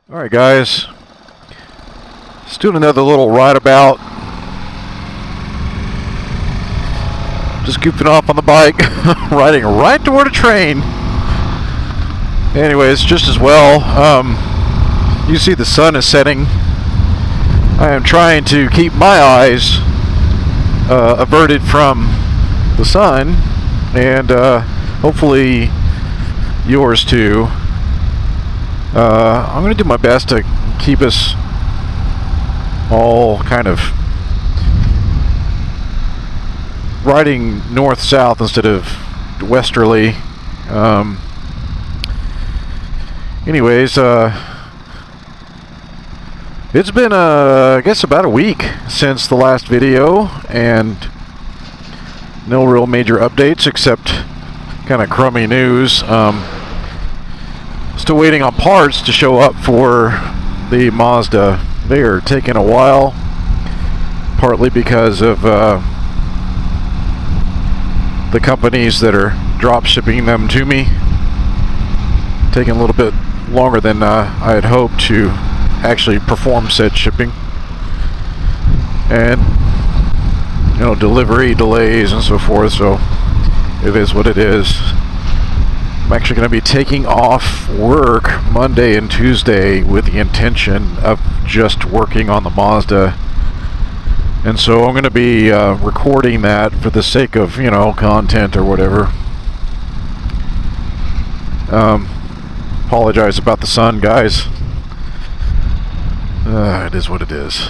Alright guys, let's do another little ride about. Just goofing off on the bike, riding right toward a train. Anyways, just as well, you see the sun is setting. I am trying to keep my eyes averted from the sun, and hopefully yours too. I'm going to do my best to keep us all kind of riding north-south instead of westerly. Anyways, it's been, I guess, about a week since the last video, and no real major updates except kind of crummy news. Still waiting on parts to show up for the Mazda. They are taking a while, partly because of the companies that are drop shipping them to me. Taking a little bit longer than I had hoped to actually perform said shipping. And, you know, delivery delays and so forth, so it is what it is. I'm actually going to be taking off work Monday and Tuesday with the intention of just working on the Mazda. And so I'm going to be recording that for the sake of, you know, content or whatever. Apologize about the sun, guys. It is what it is.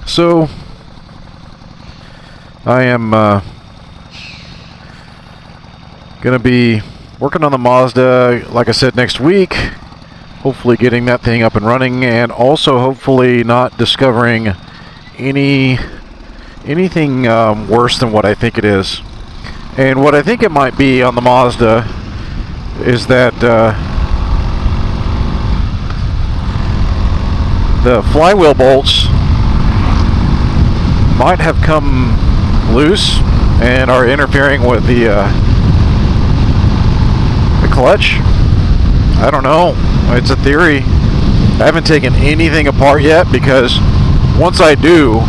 So I am going to be working on the Mazda, like I said, next week. Hopefully getting that thing up and running, and also hopefully not discovering anything worse than what I think it is. And what I think it might be on the Mazda is that the flywheel bolts might have come loose and are interfering with the clutch. I don't know. It's a theory. I haven't taken anything apart yet, because once I do,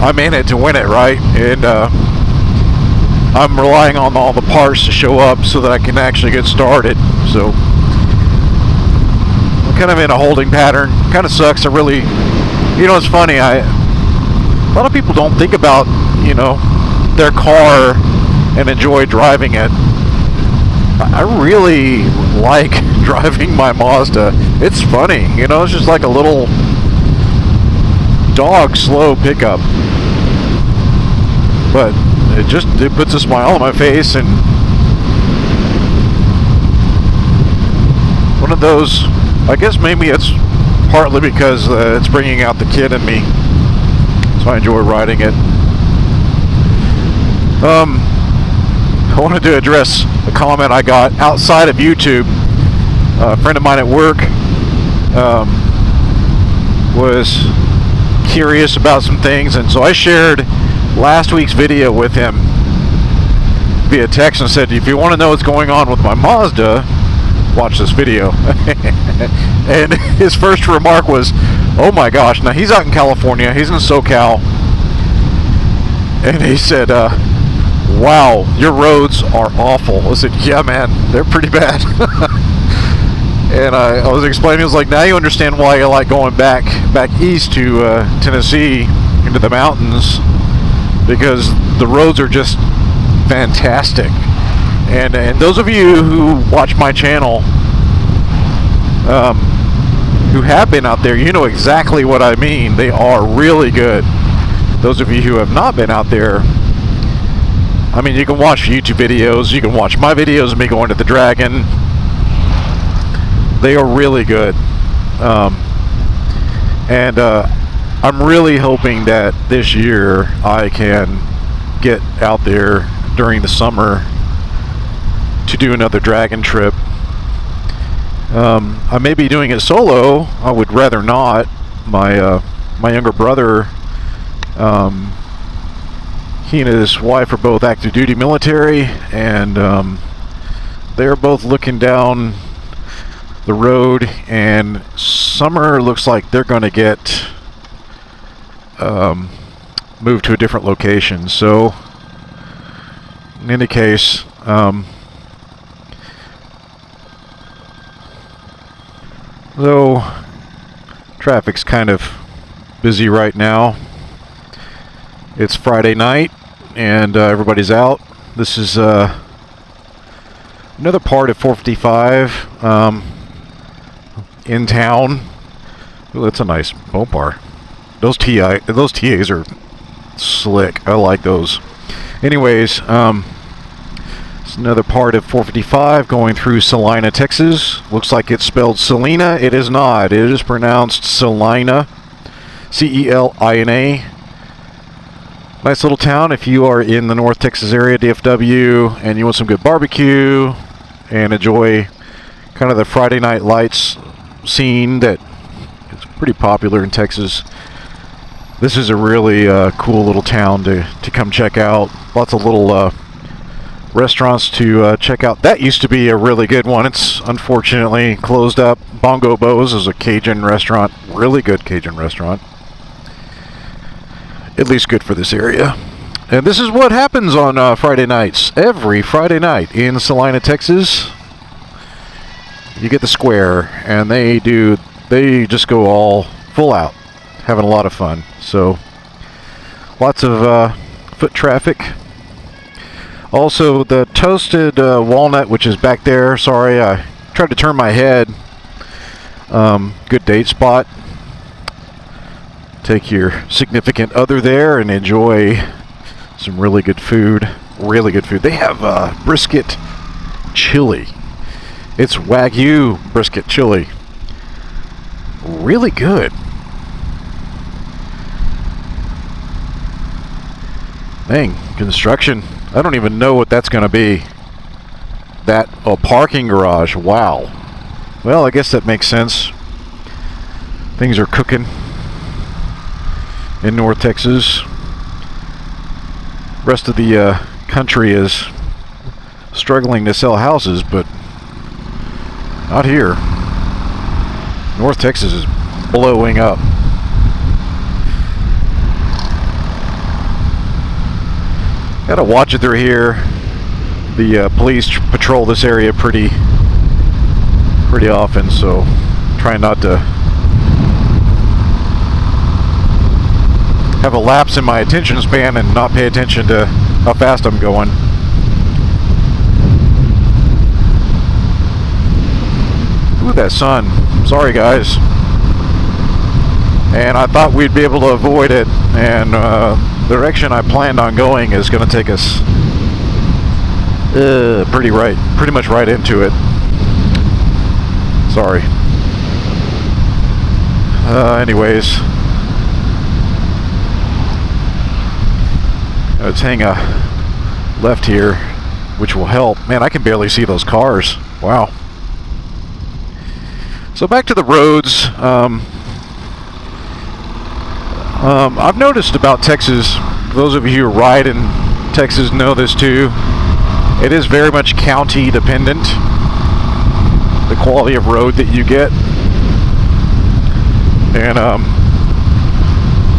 I'm in it to win it, right? And I'm relying on all the parts to show up so that I can actually get started. So I'm kind of in a holding pattern. Kind of sucks. I really, you know, it's funny. A lot of people don't think about, you know, their car and enjoy driving it. I really like driving my Mazda. It's funny, you know, it's just like a little dog slow pickup. But it puts a smile on my face, and one of those, I guess maybe it's partly because it's bringing out the kid in me, so I enjoy riding it. I wanted to address a comment I got outside of YouTube. A friend of mine at work was curious about some things, and so I shared last week's video with him via text and said, if you want to know what's going on with my Mazda, watch this video. And his first remark was, oh my gosh. Now he's out in California, he's in SoCal, and he said, wow, your roads are awful. I said, yeah man, they're pretty bad. And I was explaining, I was like, now you understand why I like going back east to Tennessee into the mountains, because the roads are just fantastic. And those of you who watch my channel, who have been out there, you know exactly what I mean. They are really good. Those of you who have not been out there, I mean, you can watch YouTube videos, you can watch my videos of me going to the Dragon. They are really good. And I'm really hoping that this year I can get out there during the summer to do another Dragon trip. I may be doing it solo. I would rather not. My younger brother, he and his wife are both active duty military, and they're both looking down the road, and Summer looks like they're going to get moved to a different location. So in any case, though traffic's kind of busy right now, it's Friday night and everybody's out. This is another part of 455 in town. Ooh, that's a nice Mopar. Those TAs are slick. I like those. Anyways, it's another part of 455 going through Celina, Texas. Looks like it's spelled Celina. It is not. It is pronounced Celina. Celina. Nice little town if you are in the North Texas area, DFW, and you want some good barbecue and enjoy kind of the Friday Night Lights scene that is pretty popular in Texas. This is a really cool little town to come check out. Lots of little restaurants to check out. That used to be a really good one. It's unfortunately closed up. Bongo Bo's is a Cajun restaurant. Really good Cajun restaurant. At least good for this area. And this is what happens on Friday nights. Every Friday night in Celina, Texas, you get the square, and they just go all full out, having a lot of fun. So lots of foot traffic. Also, the Toasted Walnut, which is back there. Sorry, I tried to turn my head. Good date spot. Take your significant other there and enjoy some really good food. Really good food. They have brisket chili. It's Wagyu brisket chili. Really good. Dang, construction. I don't even know what that's going to be. A parking garage. Wow. Well, I guess that makes sense. Things are cooking in North Texas. Rest of the country is struggling to sell houses, but not here. North Texas is blowing up. Gotta watch it through here. The police patrol this area pretty often, so trying not to have a lapse in my attention span and not pay attention to how fast I'm going. Ooh, that sun. Sorry, guys. And I thought we'd be able to avoid it, and the direction I planned on going is going to take us pretty much right into it. Sorry. Anyways, let's hang a left here, which will help. Man, I can barely see those cars. Wow. So back to the roads. I've noticed about Texas, those of you who ride in Texas know this too, it is very much county dependent, the quality of road that you get. And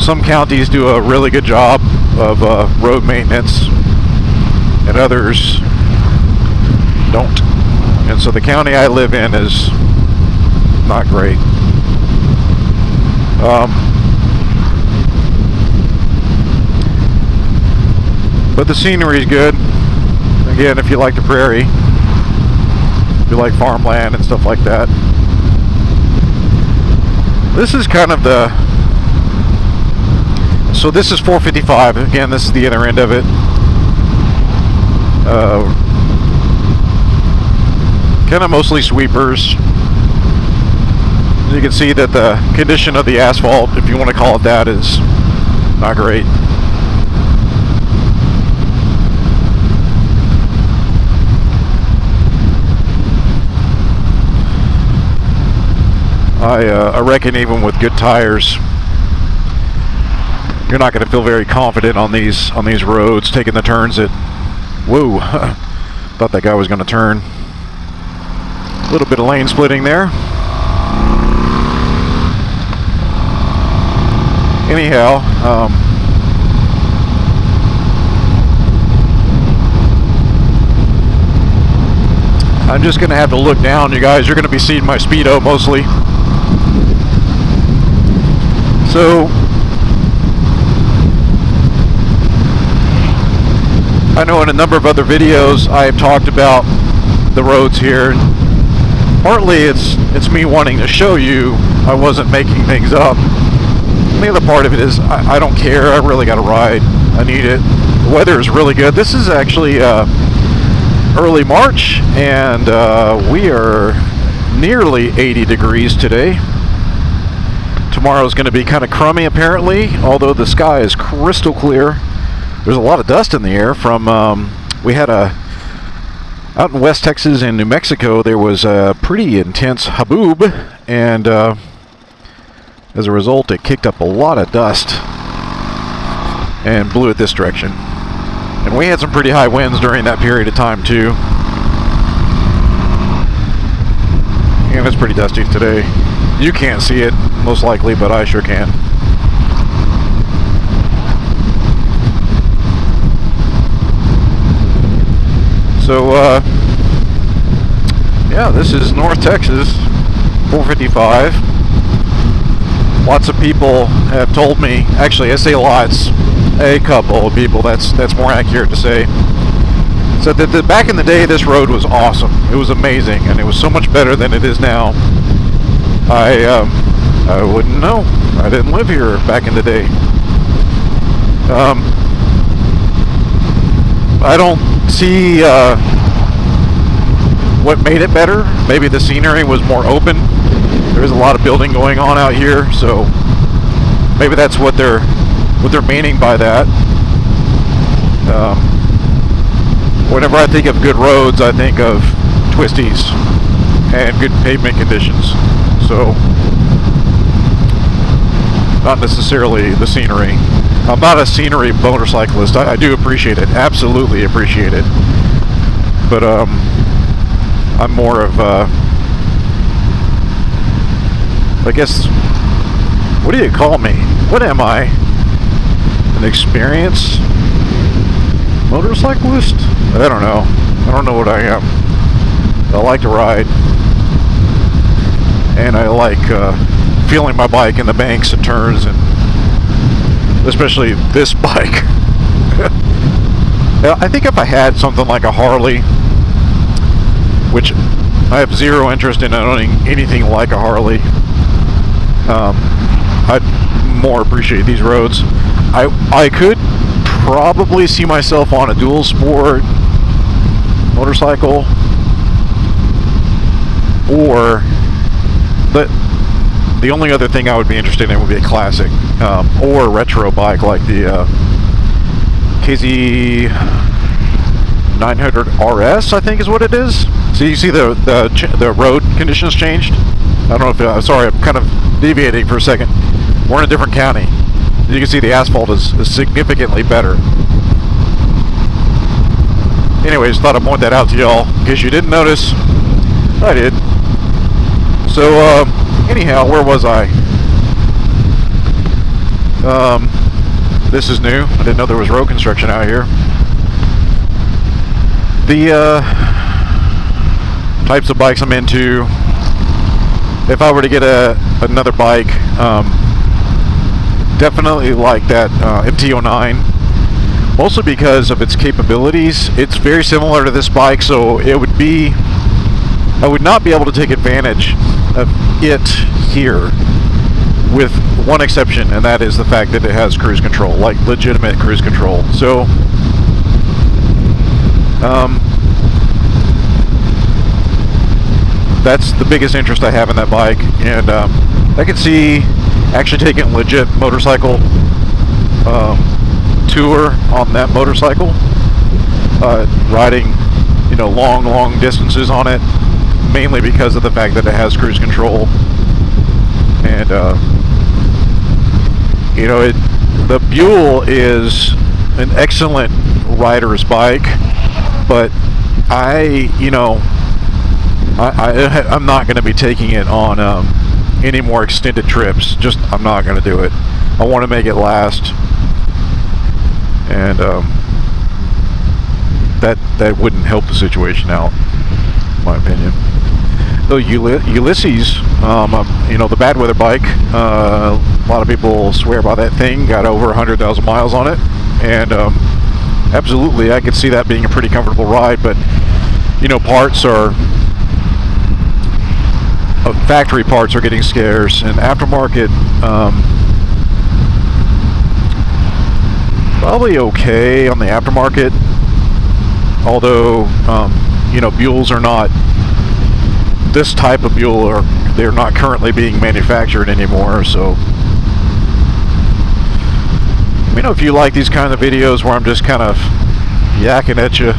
some counties do a really good job of road maintenance, and others don't. And so the county I live in is not great. But the scenery is good. Again, if you like the prairie, if you like farmland and stuff like that. This is kind of so this is 455. Again, this is the other end of it. Kind of mostly sweepers. You can see that the condition of the asphalt, if you want to call it that, is not great. I reckon even with good tires, you're not going to feel very confident on these roads, taking the turns that, whoa, thought that guy was going to turn. A little bit of lane splitting there. Anyhow, I'm just gonna have to look down, you guys. You're gonna be seeing my Speedo mostly. So I know in a number of other videos I have talked about the roads here. Partly it's me wanting to show you I wasn't making things up. The other part of it is I don't care. I really got to ride. I need it. The weather is really good. This is actually early March, and we are nearly 80 degrees today. Tomorrow is going to be kind of crummy apparently, although the sky is crystal clear. There's a lot of dust in the air from we had out in West Texas and New Mexico, there was a pretty intense haboob, and as a result it kicked up a lot of dust and blew it this direction. And we had some pretty high winds during that period of time too. And it's pretty dusty today. You can't see it most likely, but I sure can. So yeah, this is North Texas 455. Lots of people have told me, actually I say lots, a couple of people, that's more accurate to say, said that back in the day this road was awesome. It was amazing, and it was so much better than it is now. I wouldn't know. I didn't live here back in the day. I don't see what made it better. Maybe the scenery was more open. There's a lot of building going on out here, so maybe that's what they're meaning by that. Whenever I think of good roads, I think of twisties and good pavement conditions. So not necessarily the scenery. I'm not a scenery motorcyclist. I do appreciate it, absolutely appreciate it. But I'm more of I guess, what do you call me? What am I? An experienced motorcyclist? I don't know. I don't know what I am. I like to ride, and I like feeling my bike in the banks and turns, and especially this bike. I think if I had something like a Harley, which I have zero interest in owning anything like a Harley, I'd more appreciate these roads. I could probably see myself on a dual sport motorcycle, or the only other thing I would be interested in would be a classic or a retro bike like the KZ 900 RS, I think is what it is. So you see the road conditions changed. I don't know if sorry, I'm kind of deviating for a second. We're in a different county. You can see the asphalt is significantly better. Anyways, thought I'd point that out to y'all in case you didn't notice. I did. So anyhow, where was I? This is new. I didn't know there was road construction out here. The types of bikes I'm into. If I were to get another bike, definitely like that MT-09, mostly because of its capabilities. It's very similar to this bike, so I would not be able to take advantage of it here, with one exception, and that is the fact that it has cruise control, like legitimate cruise control. So that's the biggest interest I have in that bike, and I could see actually taking a legit motorcycle tour on that motorcycle, riding, long distances on it, mainly because of the fact that it has cruise control, and the Buell is an excellent rider's bike, but I I'm not going to be taking it on any more extended trips. Just, I'm not going to do it. I want to make it last, and that wouldn't help the situation out, in my opinion. Though Ulysses, the bad weather bike, a lot of people swear by that thing. Got over 100,000 miles on it, and absolutely, I could see that being a pretty comfortable ride. But factory parts are getting scarce, and aftermarket probably okay on the aftermarket. Although Buells are not this type of Buell, or they're not currently being manufactured anymore. So if you like these kind of videos where I'm just kind of yakking at you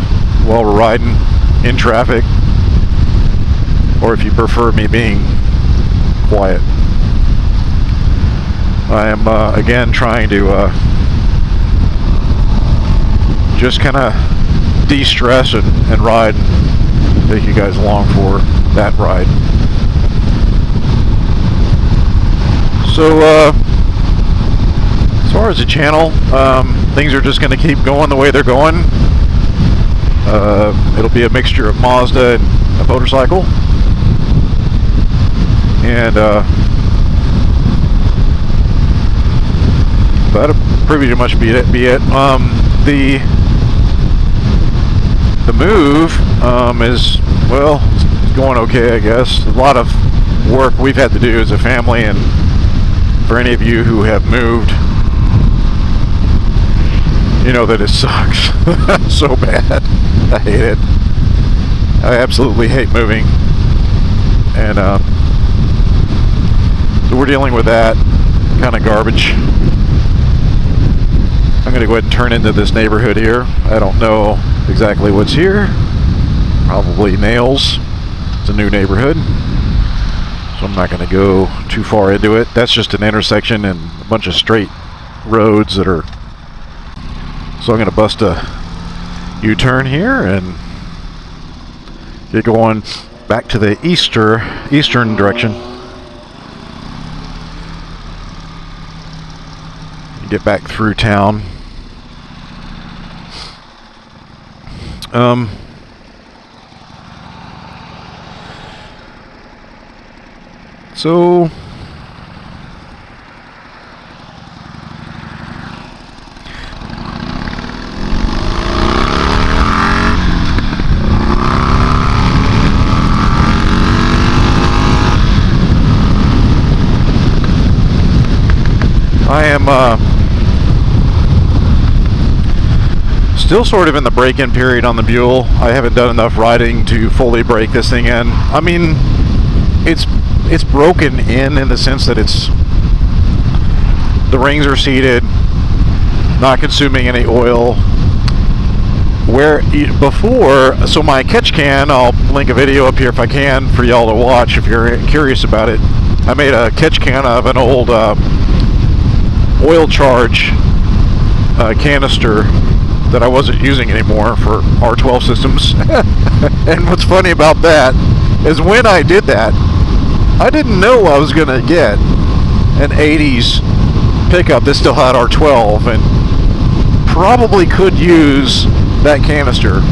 while we're riding in traffic, or if you prefer me being quiet, I am again trying to just kind of de-stress and ride, and take you guys along for that ride. So as far as the channel, things are just going to keep going the way they're going. It'll be a mixture of Mazda and a motorcycle, and that'll pretty much be it. The move is, well, it's going okay, I guess. A lot of work we've had to do as a family, and for any of you who have moved, you know that it sucks so bad. I hate it. I absolutely hate moving, and so we're dealing with that kind of garbage. I'm going to go ahead and turn into this neighborhood here. I don't know exactly what's here. Probably Nails. It's a new neighborhood, so I'm not going to go too far into it. That's just an intersection and a bunch of straight roads that are... So I'm going to bust a U-turn here and get going back to the eastern direction. Get back through town. So I am still sort of in the break-in period on the Buell. I haven't done enough riding to fully break this thing in. I mean, it's broken in the sense that the rings are seated, not consuming any oil. Where before, so my catch can, I'll link a video up here if I can for y'all to watch if you're curious about it. I made a catch can of an old oil charge canister that I wasn't using anymore for R12 systems. And what's funny about that is when I did that, I didn't know I was gonna get an 80s pickup that still had R12 and probably could use that canister.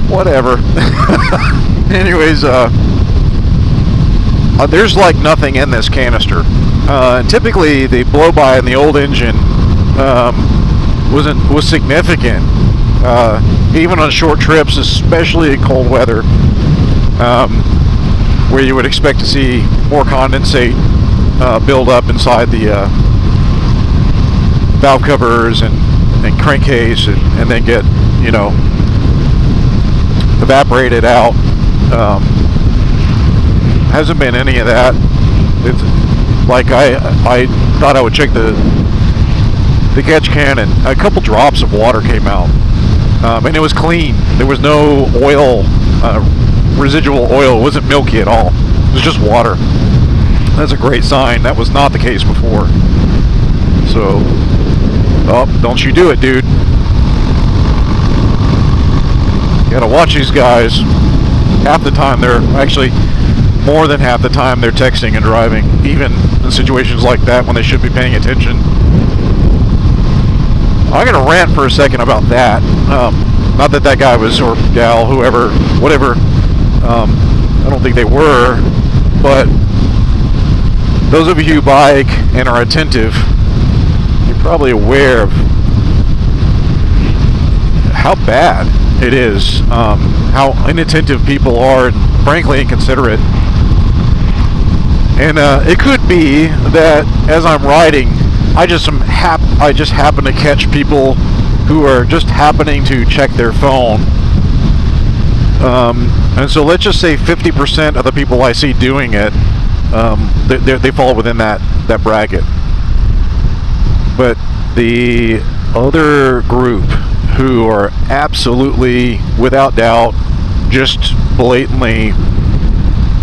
Whatever. Anyways, there's like nothing in this canister. Typically the blow-by in the old engine was significant, even on short trips, especially in cold weather, where you would expect to see more condensate build up inside the valve covers and crankcase, and then get evaporated out. Hasn't been any of that. It's like I thought I would check the catch can, and a couple drops of water came out, and it was clean. There was no oil, residual oil. It wasn't milky at all. It was just water. That's a great sign. That was not the case before. So, oh, don't you do it, dude. You gotta watch these guys. half the time they're actually more than half the time they're texting and driving, even in situations like that when they should be paying attention. I'm gonna rant for a second about that. Not that that guy was, or gal, whoever, whatever. I don't think they were, but those of you who bike and are attentive, you're probably aware of how bad it is, how inattentive people are, and frankly inconsiderate. And it could be that as I'm riding, I just happen to catch people who are just happening to check their phone. And so let's just say 50% of the people I see doing it, they fall within that bracket. But the other group who are absolutely, without doubt, just blatantly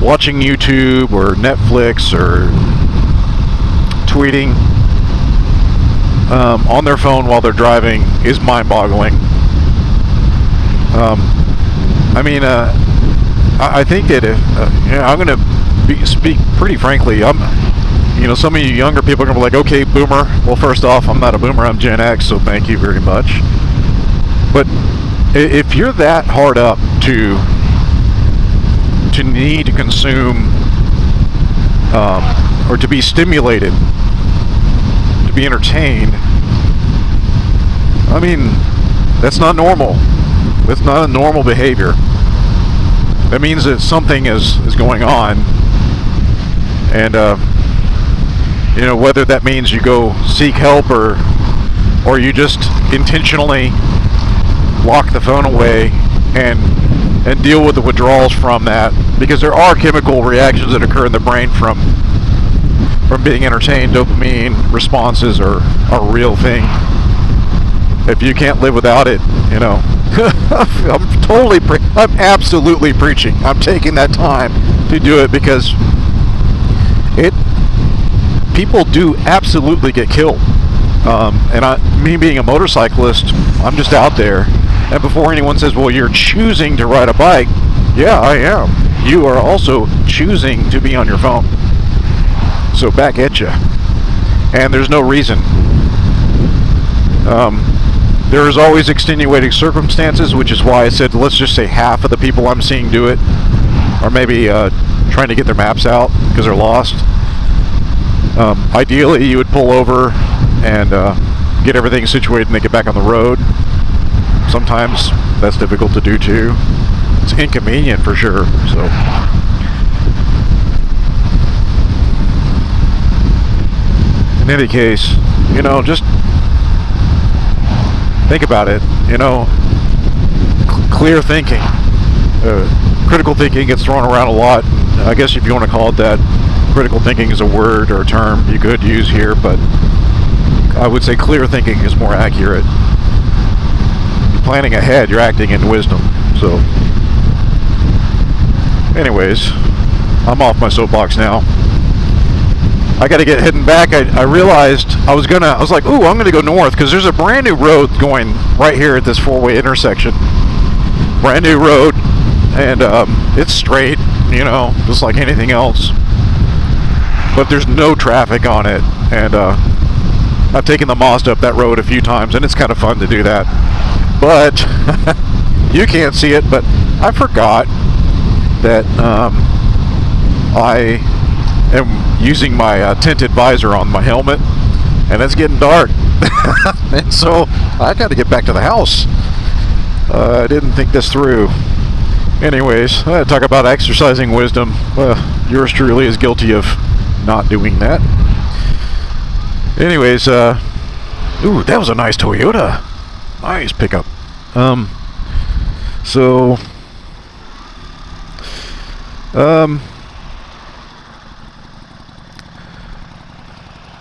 watching YouTube or Netflix or tweeting on their phone while they're driving is mind-boggling. I think that if I'm going to speak pretty frankly. Some of you younger people are going to be like, okay, boomer. Well, first off, I'm not a boomer. I'm Gen X, so thank you very much. But if you're that hard up to need to consume or to be stimulated, to be entertained, that's not normal. That's not a normal behavior. That means that something is going on. And whether that means you go seek help or you just intentionally lock the phone away and deal with the withdrawals from that, because there are chemical reactions that occur in the brain from being entertained. Dopamine responses are a real thing. If you can't live without it, I'm absolutely preaching. I'm taking that time to do it because people do absolutely get killed. Me being a motorcyclist, I'm just out there. And before anyone says, well, you're choosing to ride a bike, yeah, I am. You are also choosing to be on your phone. So back at you. And there's no reason. There is always extenuating circumstances, which is why I said, let's just say half of the people I'm seeing do it are maybe trying to get their maps out because they're lost. Ideally, you would pull over and get everything situated and then get back on the road. Sometimes that's difficult to do too. It's inconvenient for sure. So, in any case, just think about it. Clear thinking, critical thinking gets thrown around a lot. I guess if you want to call it that, critical thinking is a word or a term you could use here, but I would say clear thinking is more accurate. You're planning ahead, you're acting in wisdom. So, anyways, I'm off my soapbox now. I got to get heading back. I realized I was like, ooh, I'm gonna go north because there's a brand new road going right here at this four-way intersection. Brand new road, and it's straight, just like anything else. But there's no traffic on it, and I've taken the Mazda up that road a few times, and it's kind of fun to do that. But you can't see it, but I forgot that I am using my tinted visor on my helmet, and it's getting dark. And so I got to get back to the house. I didn't think this through. Anyways, I talk about exercising wisdom. Yours truly is guilty of not doing that. Anyways, ooh, that was a nice Toyota. Nice pickup.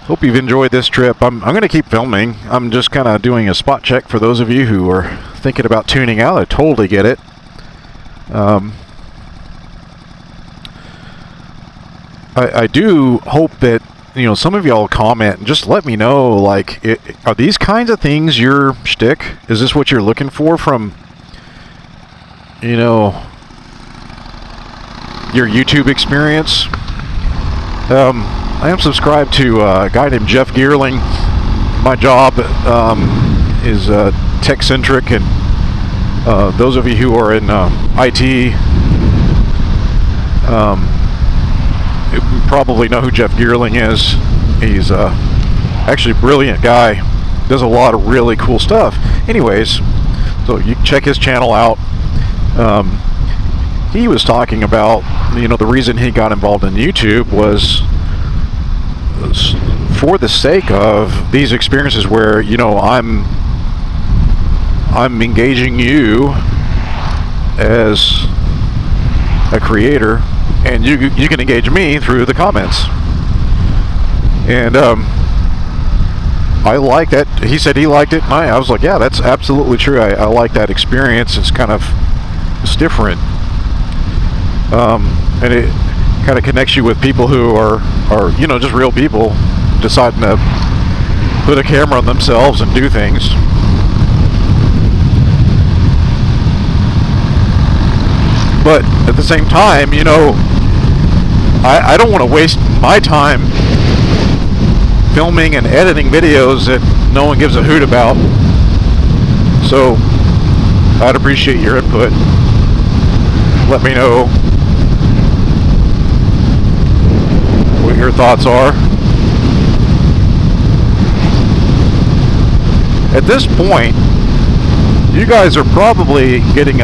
Hope you've enjoyed this trip. I'm going to keep filming. I'm just kind of doing a spot check for those of you who are thinking about tuning out. I totally get it. I do hope that some of y'all comment and just let me know, like, are these kinds of things your shtick? Is this what you're looking for from your YouTube experience. I am subscribed to a guy named Jeff Geerling. My job is tech-centric, and those of you who are in IT you probably know who Jeff Geerling is. He's actually a brilliant guy. Does a lot of really cool stuff. Anyways, so you can check his channel out. He was talking about, the reason he got involved in YouTube was for the sake of these experiences where, I'm engaging you as a creator, and you can engage me through the comments. And I like that. He said he liked it, and I was like, yeah, that's absolutely true. I like that experience. It's different. And it kind of connects you with people who are just real people deciding to put a camera on themselves and do things. But at the same time, I don't want to waste my time filming and editing videos that no one gives a hoot about. So I'd appreciate your input. Let me know what your thoughts are. At this point, you guys are probably getting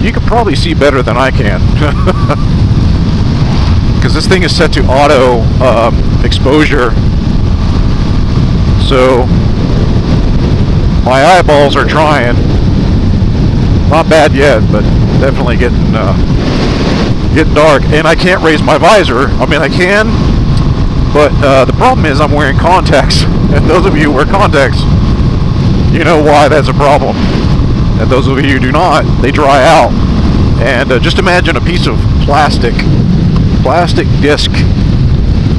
you can probably see better than I can. Because this thing is set to auto exposure. So my eyeballs are trying. Not bad yet, but definitely getting dark. And I can't raise my visor. I mean, I can, but the problem is I'm wearing contacts. And those of you who wear contacts, you know why that's a problem. And those of you who do not, they dry out. And just imagine a piece of plastic disc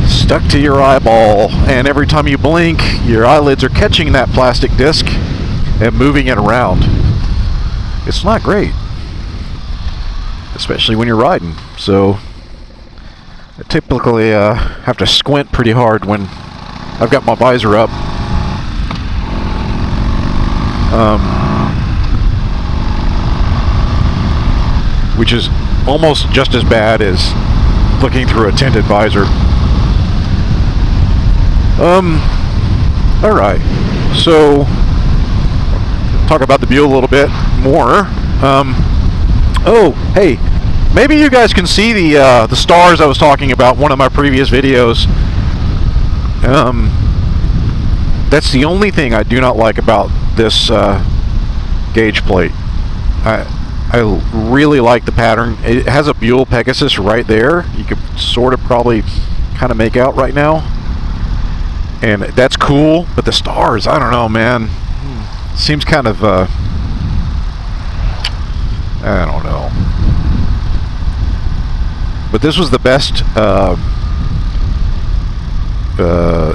stuck to your eyeball, and every time you blink, your eyelids are catching that plastic disc and moving it around. It's not great, especially when you're riding. So I typically have to squint pretty hard when I've got my visor up. Which is almost just as bad as looking through a tinted visor. Alright, so talk about the Buell a little bit more. Oh, hey, maybe you guys can see the stars I was talking about in one of my previous videos. That's the only thing I do not like about this gauge plate. I really like the pattern. It has a Buell Pegasus right there. You could sort of probably kind of make out right now. And that's cool, but the stars, I don't know, man. Seems kind of, I don't know. But this was the best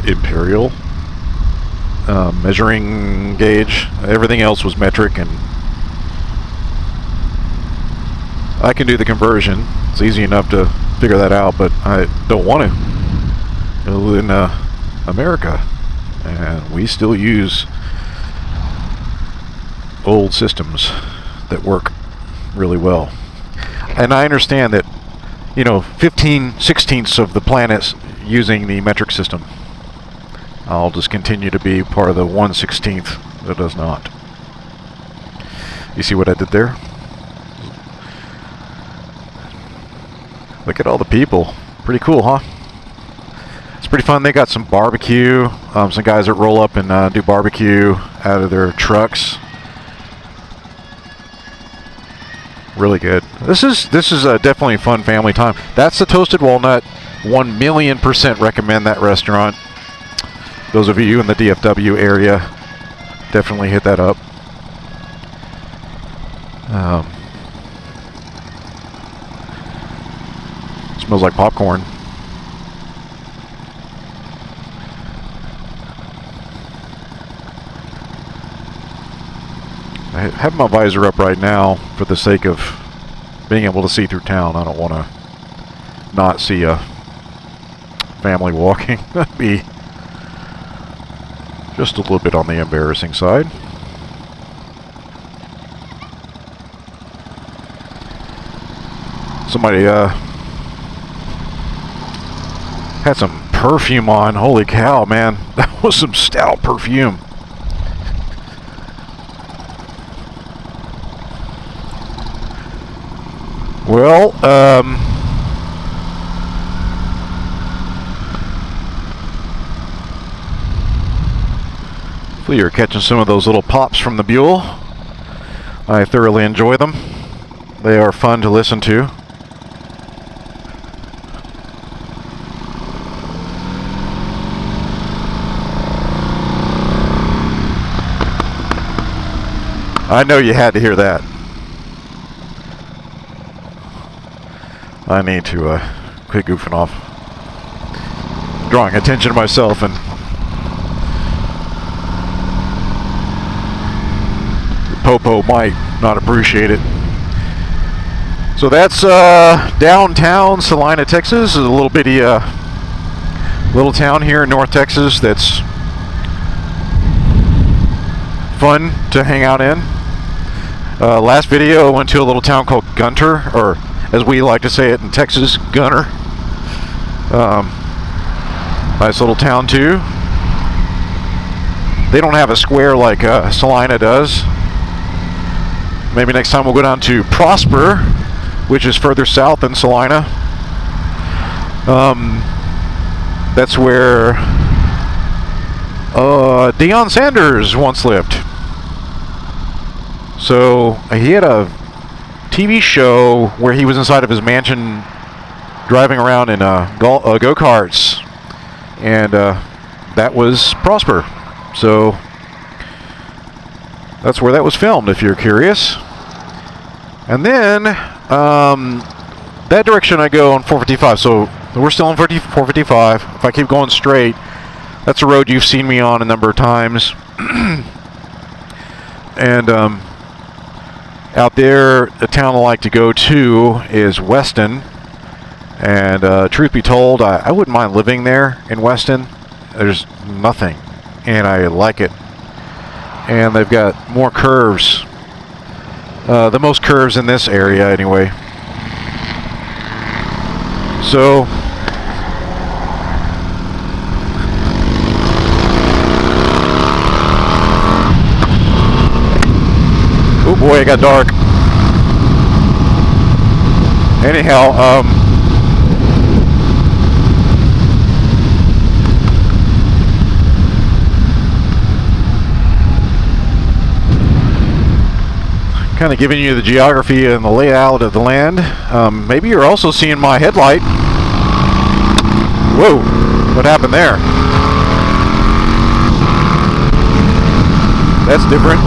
Imperial measuring gauge. Everything else was metric, and I can do the conversion. It's easy enough to figure that out, but I don't want to. In America, and we still use old systems that work really well. And I understand that 15/16 of the planet's using the metric system. I'll just continue to be part of the 1/16 that does not. You see what I did there? Look at all the people. Pretty cool, huh? It's pretty fun. They got some barbecue. Some guys that roll up and do barbecue out of their trucks. Really good. This is definitely a fun family time. That's the Toasted Walnut. 1,000,000% recommend that restaurant. Those of you in the DFW area, definitely hit that up. Smells like popcorn. I have my visor up right now for the sake of being able to see through town. I don't want to not see a family walking. That'd be just a little bit on the embarrassing side. Somebody had some perfume on. Holy cow, man. That was some stout perfume. Well, hopefully you're catching some of those little pops from the Buell. I thoroughly enjoy them. They are fun to listen to. I know you had to hear that. I need to quit goofing off. Drawing attention to myself, and the Popo might not appreciate it. So that's downtown Celina, Texas. A little bitty little town here in North Texas that's fun to hang out in. Last video I went to a little town called Gunter, or as we like to say it in Texas, Gunter. Nice little town too. They don't have a square like Celina does. Maybe next time we'll go down to Prosper, which is further south than Celina. That's where Deion Sanders once lived. So he had a TV show where he was inside of his mansion driving around in go-karts, and that was Prosper. So that's where that was filmed, if you're curious. And then that direction I go on 455. So we're still on 455. If I keep going straight, that's a road you've seen me on a number of times. And out there, the town I like to go to is Weston. And truth be told, I wouldn't mind living there in Weston. There's nothing, and I like it. And they've got more curves. The most curves in this area, anyway. So oh boy, it got dark. Anyhow, kind of giving you the geography and the layout of the land. Maybe you're also seeing my headlight. Whoa, what happened there? That's different.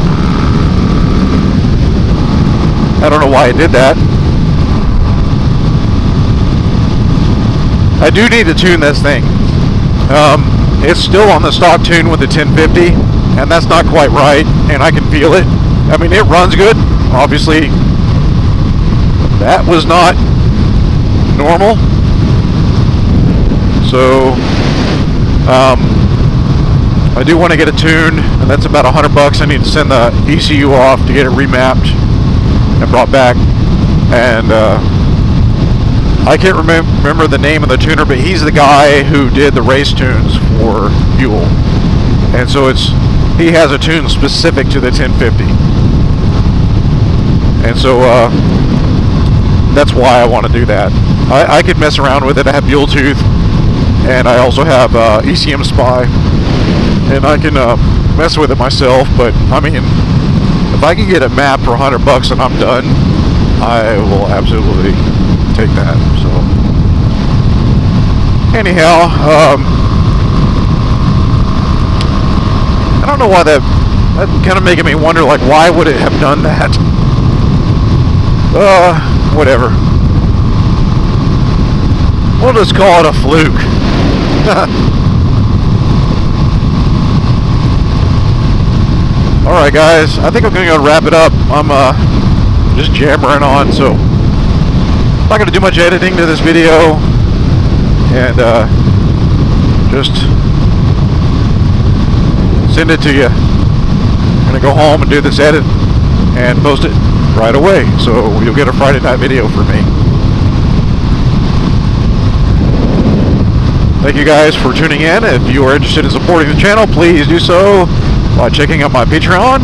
I don't know why it did that. I do need to tune this thing. It's still on the stock tune with the 1050, and that's not quite right, and I can feel it. I mean, it runs good. Obviously, that was not normal. So, I do want to get it tuned, and that's about $100. I need to send the ECU off to get it remapped and brought back. And I can't remember the name of the tuner, but he's the guy who did the race tunes for Buell. And so he has a tune specific to the 1050. And so that's why I want to do that. I could mess around with it. I have Buell Tooth, and I also have ECM Spy, and I can mess with it myself. But I mean, if I can get it mapped for $100 and I'm done, I will absolutely take that. So anyhow, I don't know why that kind of making me wonder, like, why would it have done that? Whatever. We'll just call it a fluke. Alright guys, I think I'm going to wrap it up. I'm just jammering on, so not going to do much editing to this video, and just send it to you. I'm going to go home and do this edit and post it right away, so you'll get a Friday night video from me. Thank you guys for tuning in. If you are interested in supporting the channel, please do so by checking out my Patreon.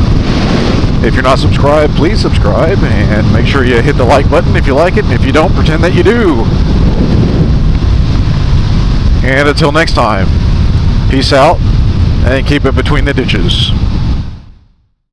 If you're not subscribed, please subscribe, and make sure you hit the like button if you like it, and if you don't, pretend that you do. And until next time, peace out, and keep it between the ditches.